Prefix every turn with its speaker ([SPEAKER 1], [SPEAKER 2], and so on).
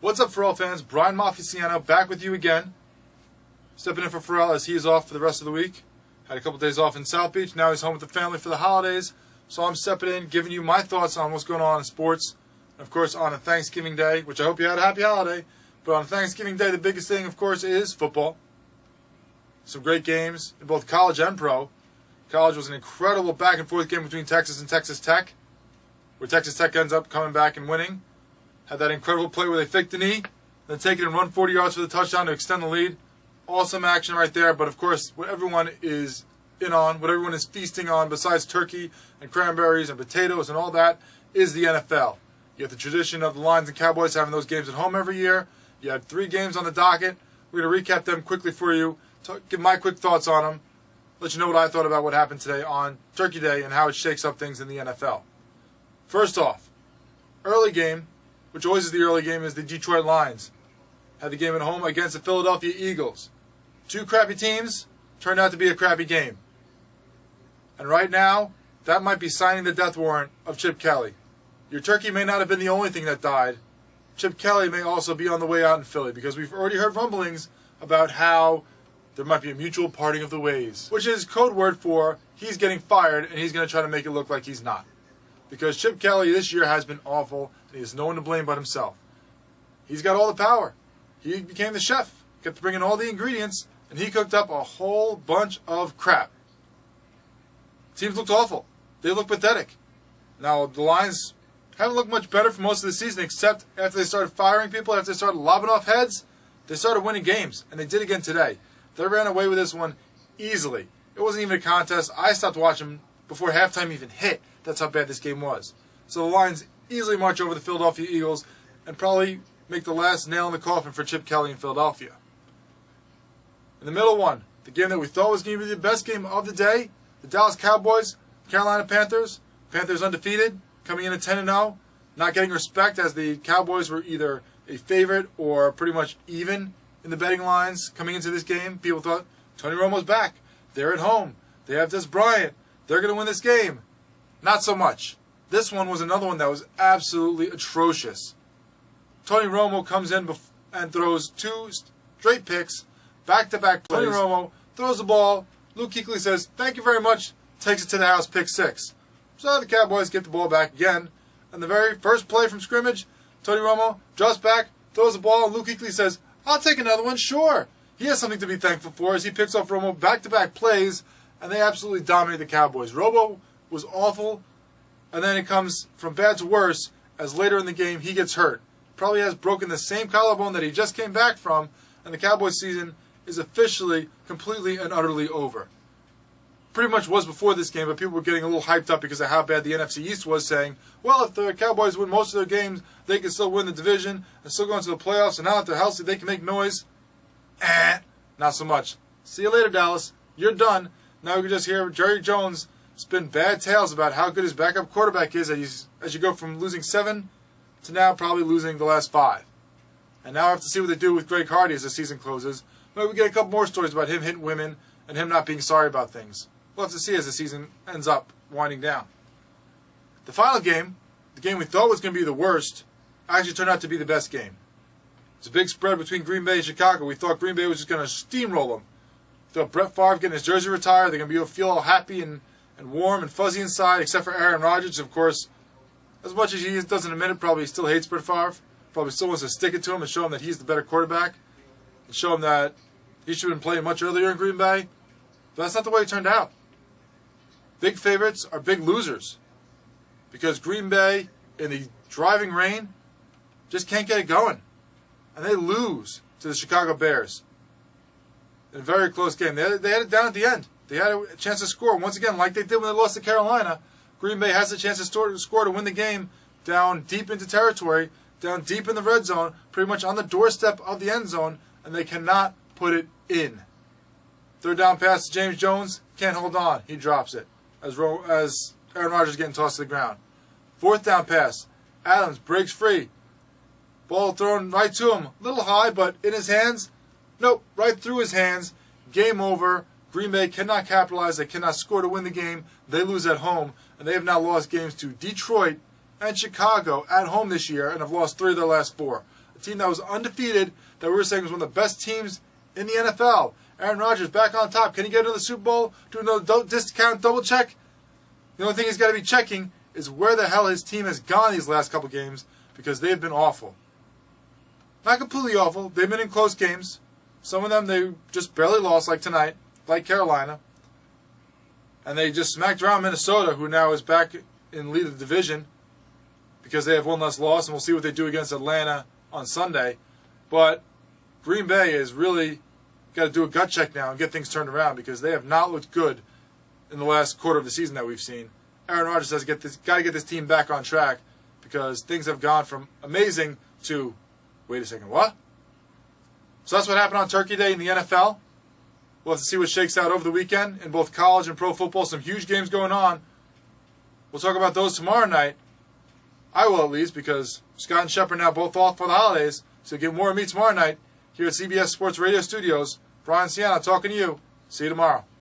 [SPEAKER 1] What's up, Pharrell fans? Brian Mafia Ciano back with you again. Stepping in for Pharrell as he is off for the rest of the week. Had a couple days off in South Beach. Now he's home with the family for the holidays. So I'm stepping in, giving you my thoughts on what's going on in sports. And of course, on a Thanksgiving Day, which I hope you had a happy holiday. But on Thanksgiving Day, the biggest thing, of course, is football. Some great games in both college and pro. College was an incredible back-and-forth game between Texas and Texas Tech, where Texas Tech ends up coming back and winning. Had that incredible play where they faked the knee, then take it and run 40 yards for the touchdown to extend the lead. Awesome action right there, but of course, what everyone is in on, what everyone is feasting on, besides turkey and cranberries and potatoes and all that, is the NFL. You have the tradition of the Lions and Cowboys having those games at home every year. You had 3 games on the docket. We're going to recap them quickly for you, give my quick thoughts on them, let you know what I thought about what happened today on Turkey Day and how it shakes up things in the NFL. First off, early game, which always is the early game, is the Detroit Lions. Had the game at home against the Philadelphia Eagles. 2 crappy teams, turned out to be a crappy game. And right now, that might be signing the death warrant of Chip Kelly. Your turkey may not have been the only thing that died. Chip Kelly may also be on the way out in Philly, because we've already heard rumblings about how there might be a mutual parting of the ways, which is code word for he's getting fired and he's going to try to make it look like he's not. Because Chip Kelly this year has been awful, and he has no one to blame but himself. He's got all the power. He became the chef, kept bringing all the ingredients, and he cooked up a whole bunch of crap. Teams looked awful. They looked pathetic. Now, the Lions haven't looked much better for most of the season, except after they started firing people, after they started lobbing off heads, they started winning games, and they did again today. They ran away with this one easily. It wasn't even a contest. I stopped watching before halftime even hit. That's how bad this game was. So the Lions easily march over the Philadelphia Eagles and probably make the last nail in the coffin for Chip Kelly in Philadelphia. In the middle one, the game that we thought was going to be the best game of the day, the Dallas Cowboys, Carolina Panthers. Panthers undefeated, coming in at 10-0, not getting respect as the Cowboys were either a favorite or pretty much even in the betting lines coming into this game. People thought Tony Romo's back. They're at home. They have Des Bryant. They're going to win this game. Not so much. This one was another one that was absolutely atrocious. Tony Romo comes in and throws 2 straight picks, back-to-back plays. Tony Romo throws the ball. Luke Kuechly says, "Thank you very much," takes it to the house, pick 6. So the Cowboys get the ball back again. And the very first play from scrimmage, Tony Romo drops back, throws the ball, and Luke Kuechly says, "I'll take another one, sure." He has something to be thankful for as he picks off Romo back-to-back plays, and they absolutely dominate the Cowboys. Romo was awful, and then it comes from bad to worse as later in the game he gets hurt. Probably has broken the same collarbone that he just came back from, and the Cowboys season is officially, completely, and utterly over. Pretty much was before this game, but people were getting a little hyped up because of how bad the NFC East was, saying, well, if the Cowboys win most of their games, they can still win the division and still go into the playoffs, and now that they're healthy, they can make noise. Not so much. See you later, Dallas. You're done. Now we can just hear Jerry Jones spin bad tales about how good his backup quarterback is as you go from losing 7 to now probably losing the last 5. And now I have to see what they do with Greg Hardy as the season closes. Maybe we get a couple more stories about him hitting women and him not being sorry about things. We'll have to see as the season ends up winding down. The final game, the game we thought was going to be the worst, actually turned out to be the best game. It's a big spread between Green Bay and Chicago. We thought Green Bay was just going to steamroll them. We thought Brett Favre getting his jersey retired, they're going to be able to feel all happy and warm and fuzzy inside, except for Aaron Rodgers. Of course, as much as he doesn't admit it, probably still hates Brett Favre. Probably still wants to stick it to him and show him that he's the better quarterback. And show him that he should have been playing much earlier in Green Bay. But that's not the way it turned out. Big favorites are big losers. Because Green Bay, in the driving rain, just can't get it going. And they lose to the Chicago Bears. In a very close game. They had it down at the end. They had a chance to score. Once again, like they did when they lost to Carolina, Green Bay has a chance to score to win the game down deep into territory, down deep in the red zone, pretty much on the doorstep of the end zone, and they cannot put it in. 3rd down pass to James Jones, can't hold on. He drops it as Aaron Rodgers is getting tossed to the ground. 4th down pass, Adams breaks free. Ball thrown right to him. A little high, but in his hands. Nope, right through his hands. Game over. Green Bay cannot capitalize. They cannot score to win the game. They lose at home, and they have now lost games to Detroit and Chicago at home this year and have lost 3 of their last 4. a team that was undefeated, that we were saying was one of the best teams in the NFL. Aaron Rodgers back on top. Can he get into the Super Bowl? Do another discount double check? The only thing he's got to be checking is where the hell his team has gone these last couple games, because they've been awful. Not completely awful. They've been in close games. Some of them they just barely lost, like tonight, like Carolina. And they just smacked around Minnesota, who now is back in lead of the division because they have one less loss, and we'll see what they do against Atlanta on Sunday. But Green Bay is really got to do a gut check now and get things turned around, because they have not looked good in the last quarter of the season that we've seen. Aaron Rodgers has got to get this team back on track, because things have gone from amazing to, wait a second, what? So that's what happened on Turkey Day in the NFL. We'll have to see what shakes out over the weekend in both college and pro football. Some huge games going on. We'll talk about those tomorrow night. I will, at least, because Scott and Shepard now both off for the holidays. So get more of me tomorrow night here at CBS Sports Radio Studios. Brian Ciano talking to you. See you tomorrow.